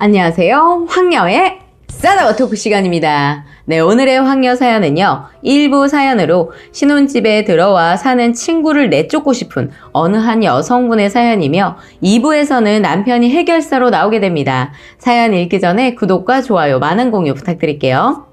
안녕하세요. 황녀의 싸다고 토크 시간입니다. 네, 오늘의 황녀 사연은요. 일부 사연으로 신혼집에 들어와 사는 친구를 내쫓고 싶은 어느 한 여성분의 사연이며 2부에서는 남편이 해결사로 나오게 됩니다. 사연 읽기 전에 구독과 좋아요, 많은 공유 부탁드릴게요.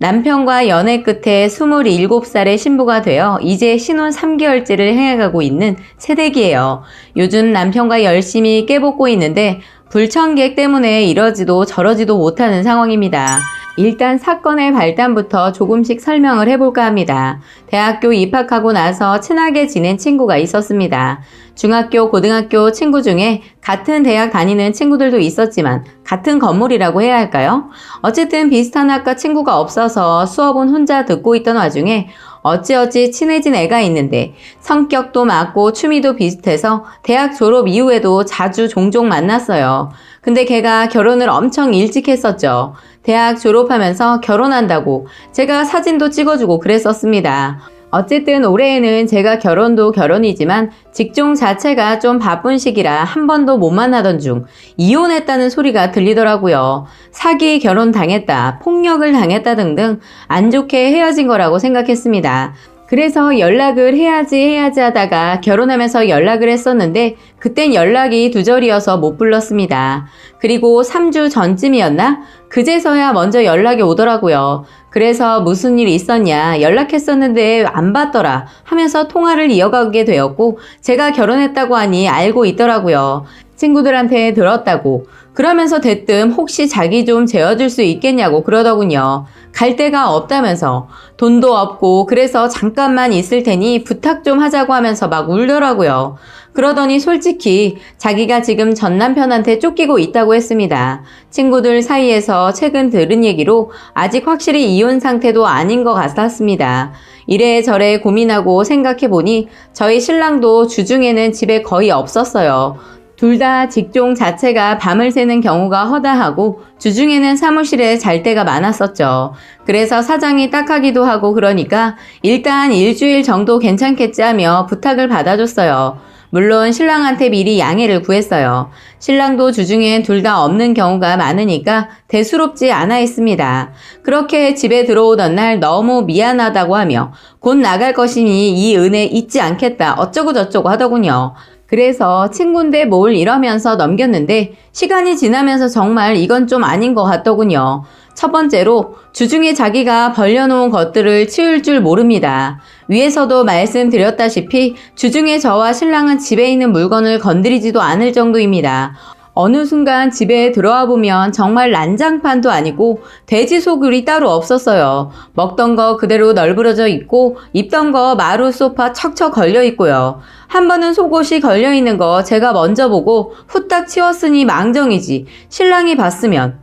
남편과 연애 끝에 27살의 신부가 되어 이제 신혼 3개월째를 행해가고 있는 새댁이에요. 요즘 남편과 열심히 깨볶고 있는데 불청객 때문에 이러지도 저러지도 못하는 상황입니다. 일단 사건의 발단부터 조금씩 설명을 해볼까 합니다. 대학교 입학하고 나서 친하게 지낸 친구가 있었습니다. 중학교, 고등학교 친구 중에 같은 대학 다니는 친구들도 있었지만 같은 건물이라고 해야 할까요? 어쨌든 비슷한 학과 친구가 없어서 수업은 혼자 듣고 있던 와중에 어찌어찌 친해진 애가 있는데 성격도 맞고 취미도 비슷해서 대학 졸업 이후에도 자주 종종 만났어요. 근데 걔가 결혼을 엄청 일찍 했었죠. 대학 졸업하면서 결혼한다고 제가 사진도 찍어주고 그랬었습니다. 어쨌든 올해에는 제가 결혼도 결혼이지만 직종 자체가 좀 바쁜 시기라 한 번도 못 만나던 중 이혼했다는 소리가 들리더라고요. 사기 결혼 당했다, 폭력을 당했다 등등 안 좋게 헤어진 거라고 생각했습니다. 그래서 연락을 해야지 하다가 결혼하면서 연락을 했었는데 그땐 연락이 두절이어서 못 불렀습니다. 그리고 3주 전쯤이었나? 그제서야 먼저 연락이 오더라고요. 그래서 무슨 일 있었냐, 연락했었는데 안 받더라 하면서 통화를 이어가게 되었고 제가 결혼했다고 하니 알고 있더라고요. 친구들한테 들었다고. 그러면서 대뜸 혹시 자기 좀 재워줄 수 있겠냐고 그러더군요. 갈 데가 없다면서. 돈도 없고 그래서 잠깐만 있을 테니 부탁 좀 하자고 하면서 막 울더라고요. 그러더니 솔직히 자기가 지금 전 남편한테 쫓기고 있다고 했습니다. 친구들 사이에서 최근 들은 얘기로 아직 확실히 이혼 상태도 아닌 것 같았습니다. 이래저래 고민하고 생각해보니 저희 신랑도 주중에는 집에 거의 없었어요. 둘 다 직종 자체가 밤을 새는 경우가 허다하고 주중에는 사무실에 잘 때가 많았었죠. 그래서 사장이 딱하기도 하고 그러니까 일단 일주일 정도 괜찮겠지 하며 부탁을 받아줬어요. 물론 신랑한테 미리 양해를 구했어요. 신랑도 주중엔 둘 다 없는 경우가 많으니까 대수롭지 않아 했습니다. 그렇게 집에 들어오던 날 너무 미안하다고 하며 곧 나갈 것이니 이 은혜 잊지 않겠다 어쩌고 저쩌고 하더군요. 그래서 친구인데 뭘 이러면서 넘겼는데 시간이 지나면서 정말 이건 좀 아닌 것 같더군요. 첫 번째로 주중에 자기가 벌려놓은 것들을 치울 줄 모릅니다. 위에서도 말씀드렸다시피 주중에 저와 신랑은 집에 있는 물건을 건드리지도 않을 정도입니다. 어느 순간 집에 들어와 보면 정말 난장판도 아니고 돼지 소굴이 따로 없었어요. 먹던 거 그대로 널브러져 있고 입던 거 마루 소파 척척 걸려 있고요. 한 번은 속옷이 걸려 있는 거 제가 먼저 보고 후딱 치웠으니 망정이지 신랑이 봤으면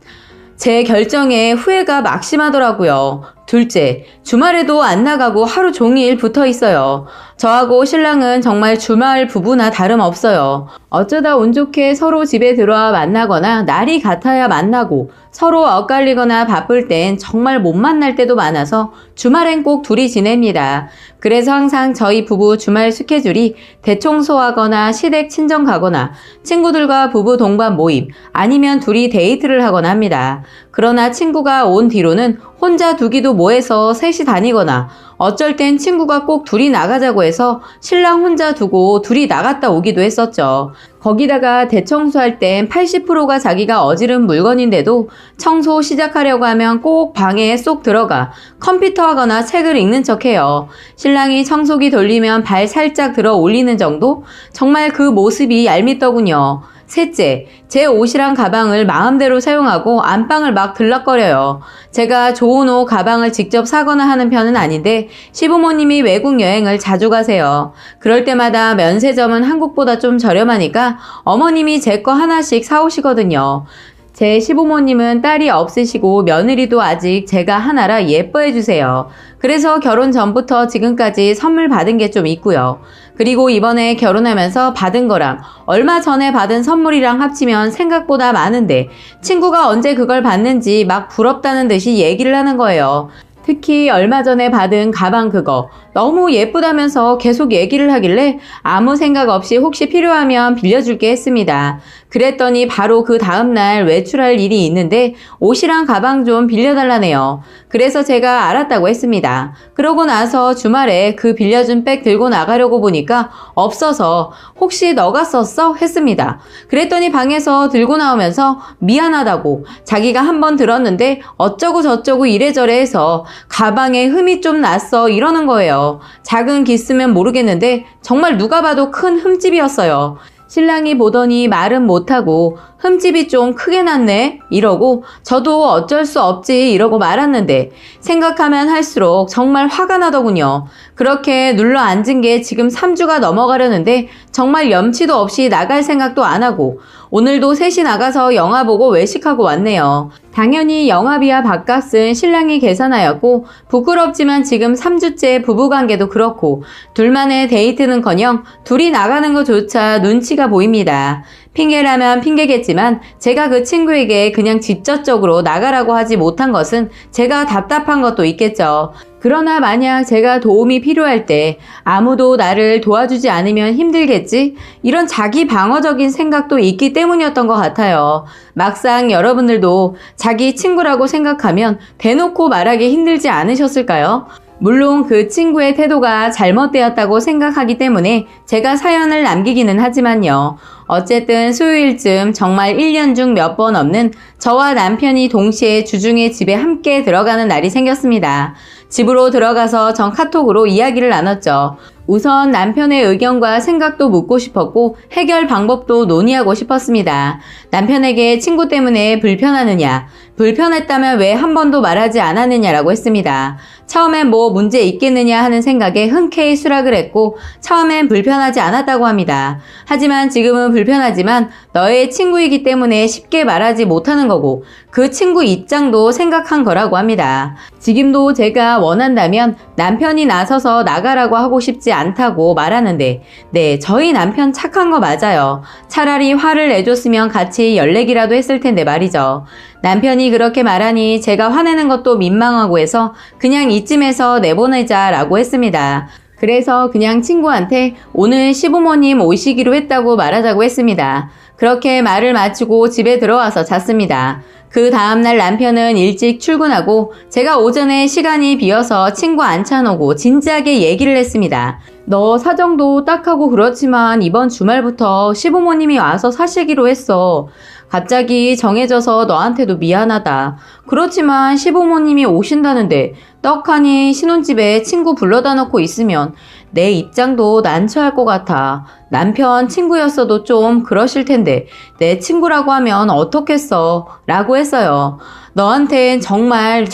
제 결정에 후회가 막심하더라고요. 둘째, 주말에도 안 나가고 하루 종일 붙어 있어요. 저하고 신랑은 정말 주말 부부나 다름없어요. 어쩌다 운 좋게 서로 집에 들어와 만나거나 날이 같아야 만나고 서로 엇갈리거나 바쁠 땐 정말 못 만날 때도 많아서 주말엔 꼭 둘이 지냅니다. 그래서 항상 저희 부부 주말 스케줄이 대청소하거나 시댁 친정 가거나 친구들과 부부 동반 모임 아니면 둘이 데이트를 하거나 합니다. 그러나 친구가 온 뒤로는 혼자 두기도 뭐해서 셋이 다니거나 어쩔 땐 친구가 꼭 둘이 나가자고 해서 신랑 혼자 두고 둘이 나갔다 오기도 했었죠. 거기다가 대청소할 땐 80%가 자기가 어지른 물건인데도 청소 시작하려고 하면 꼭 방에 쏙 들어가 컴퓨터 하거나 책을 읽는 척해요. 신랑이 청소기 돌리면 발 살짝 들어 올리는 정도? 정말 그 모습이 얄밉더군요. 셋째, 제 옷이랑 가방을 마음대로 사용하고 안방을 막 들락거려요. 제가 좋은 옷, 가방을 직접 사거나 하는 편은 아닌데 시부모님이 외국 여행을 자주 가세요. 그럴 때마다 면세점은 한국보다 좀 저렴하니까 어머님이 제 거 하나씩 사오시거든요. 제 시부모님은 딸이 없으시고 며느리도 아직 제가 하나라 예뻐해 주세요. 그래서 결혼 전부터 지금까지 선물 받은 게 좀 있고요. 그리고 이번에 결혼하면서 받은 거랑 얼마 전에 받은 선물이랑 합치면 생각보다 많은데 친구가 언제 그걸 받는지 막 부럽다는 듯이 얘기를 하는 거예요. 특히 얼마 전에 받은 가방 그거 너무 예쁘다면서 계속 얘기를 하길래 아무 생각 없이 혹시 필요하면 빌려줄게 했습니다. 그랬더니 바로 그 다음날 외출할 일이 있는데 옷이랑 가방 좀 빌려달라네요. 그래서 제가 알았다고 했습니다. 그러고 나서 주말에 그 빌려준 백 들고 나가려고 보니까 없어서 혹시 너가 썼어? 했습니다. 그랬더니 방에서 들고 나오면서 미안하다고 자기가 한번 들었는데 어쩌고 저쩌고 이래저래 해서 가방에 흠이 좀 났어 이러는 거예요. 작은 기스면 모르겠는데 정말 누가 봐도 큰 흠집이었어요. 신랑이 보더니 말은 못하고 흠집이 좀 크게 났네 이러고 저도 어쩔 수 없지 이러고 말았는데 생각하면 할수록 정말 화가 나더군요. 그렇게 눌러 앉은 게 지금 3주가 넘어가려는데 정말 염치도 없이 나갈 생각도 안 하고 오늘도 셋이 나가서 영화 보고 외식하고 왔네요. 당연히 영화비와 밥값은 신랑이 계산하였고 부끄럽지만 지금 3주째 부부관계도 그렇고 둘만의 데이트는커녕 둘이 나가는 것조차 눈치가 보입니다. 핑계라면 핑계겠지만 제가 그 친구에게 그냥 직접적으로 나가라고 하지 못한 것은 제가 답답한 것도 있겠죠. 그러나 만약 제가 도움이 필요할 때 아무도 나를 도와주지 않으면 힘들겠지? 이런 자기 방어적인 생각도 있기 때문이었던 것 같아요. 막상 여러분들도 자기 친구라고 생각하면 대놓고 말하기 힘들지 않으셨을까요? 물론 그 친구의 태도가 잘못되었다고 생각하기 때문에 제가 사연을 남기기는 하지만요. 어쨌든 수요일쯤 정말 1년 중 몇 번 없는 저와 남편이 동시에 주중에 집에 함께 들어가는 날이 생겼습니다. 집으로 들어가서 전 카톡으로 이야기를 나눴죠. 우선 남편의 의견과 생각도 묻고 싶었고 해결 방법도 논의하고 싶었습니다. 남편에게 친구 때문에 불편하느냐, 불편했다면 왜 한 번도 말하지 않았느냐라고 했습니다. 처음엔 뭐 문제 있겠느냐 하는 생각에 흔쾌히 수락을 했고 처음엔 불편하지 않았다고 합니다. 하지만 지금은 불편하지만 너의 친구이기 때문에 쉽게 말하지 못하는 거고 그 친구 입장도 생각한 거라고 합니다. 지금도 제가 원한다면 남편이 나서서 나가라고 하고 싶지 않다고 말하는데 네, 저희 남편 착한 거 맞아요. 차라리 화를 내줬으면 같이 연락이라도 했을 텐데 말이죠. 남편이 그렇게 말하니 제가 화내는 것도 민망하고 해서 그냥 이쯤에서 내보내자라고 했습니다. 그래서 그냥 친구한테 오늘 시부모님 오시기로 했다고 말하자고 했습니다. 그렇게 말을 마치고 집에 들어와서 잤습니다. 그 다음날 남편은 일찍 출근하고 제가 오전에 시간이 비어서 친구 앉혀놓고 진지하게 얘기를 했습니다. 너 사정도 딱하고 그렇지만 이번 주말부터 시부모님이 와서 사시기로 했어. 갑자기 정해져서 너한테도 미안하다. 그렇지만 시부모님이 오신다는데 떡하니 신혼집에 친구 불러다 놓고 있으면 내 입장도 난처할 것 같아. 남편 친구였어도 좀 그러실 텐데 내 친구라고 하면 어떻겠어? 라고 했어요. 너한텐 정말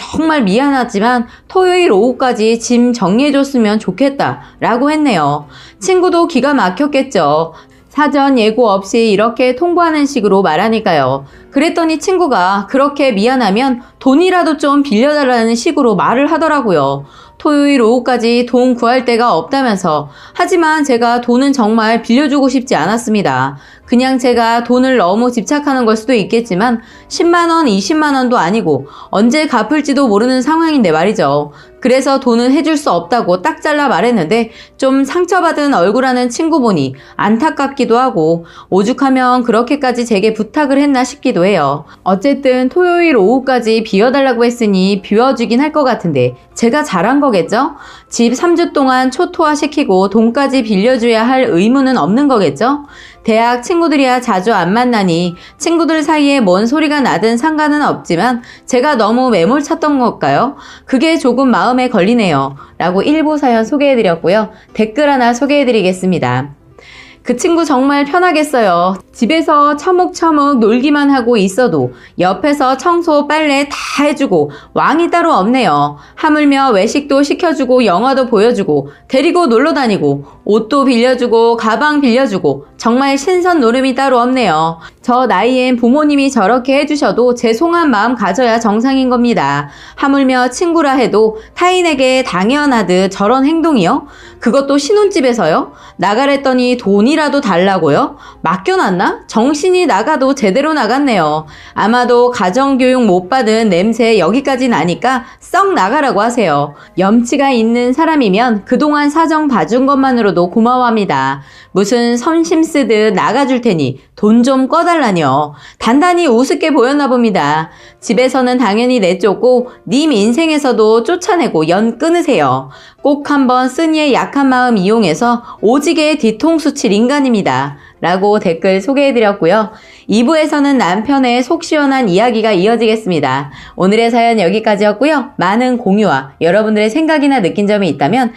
미안하지만 토요일 오후까지 짐 정리해줬으면 좋겠다 라고 했네요. 친구도 기가 막혔겠죠. 사전 예고 없이 이렇게 통보하는 식으로 말하니까요. 그랬더니 친구가 그렇게 미안하면 돈이라도 좀 빌려달라는 식으로 말을 하더라고요. 토요일 오후까지 돈 구할 데가 없다면서. 하지만 제가 돈은 정말 빌려주고 싶지 않았습니다. 그냥 제가 돈을 너무 집착하는 걸 수도 있겠지만 10만원, 20만원도 아니고 언제 갚을지도 모르는 상황인데 말이죠. 그래서 돈은 해줄 수 없다고 딱 잘라 말했는데 좀 상처받은 얼굴하는 친구 보니 안타깝기도 하고 오죽하면 그렇게까지 제게 부탁을 했나 싶기도 해요. 어쨌든 토요일 오후까지 비워달라고 했으니 비워주긴 할 것 같은데 제가 잘한 거겠죠? 집 3주 동안 초토화시키고 돈까지 빌려줘야 할 의무는 없는 거겠죠? 대학 친구들이야 자주 안 만나니 친구들 사이에 뭔 소리가 나든 상관은 없지만 제가 너무 매몰찼던 걸까요? 그게 조금 마음에 걸리네요. 라고 일부 사연 소개해드렸고요. 댓글 하나 소개해드리겠습니다. 그 친구 정말 편하겠어요. 집에서 처묵처묵 놀기만 하고 있어도 옆에서 청소, 빨래 다 해주고 왕이 따로 없네요. 하물며 외식도 시켜주고 영화도 보여주고 데리고 놀러 다니고 옷도 빌려주고 가방 빌려주고 정말 신선 노름이 따로 없네요. 저 나이엔 부모님이 저렇게 해주셔도 죄송한 마음 가져야 정상인 겁니다. 하물며 친구라 해도 타인에게 당연하듯 저런 행동이요? 그것도 신혼집에서요? 나가랬더니 돈이라도 달라고요? 맡겨놨나? 정신이 나가도 제대로 나갔네요. 아마도 가정교육 못 받은 냄새 여기까지 나니까 썩 나가라고 하세요. 염치가 있는 사람이면 그동안 사정 봐준 것만으로도 고마워합니다. 무슨 선심 쓰듯 나가줄 테니 돈 좀 꺼달라뇨. 단단히 우습게 보였나 봅니다. 집에서는 당연히 내쫓고 님 인생에서도 쫓아내고 연 끊으세요. 꼭 한번 쓰니의 약한 마음 이용해서 오지게 뒤통수 칠 인간입니다. 라고 댓글 소개해드렸고요. 2부에서는 남편의 속 시원한 이야기가 이어지겠습니다. 오늘의 사연 여기까지였고요. 많은 공유와 여러분들의 생각이나 느낀 점이 있다면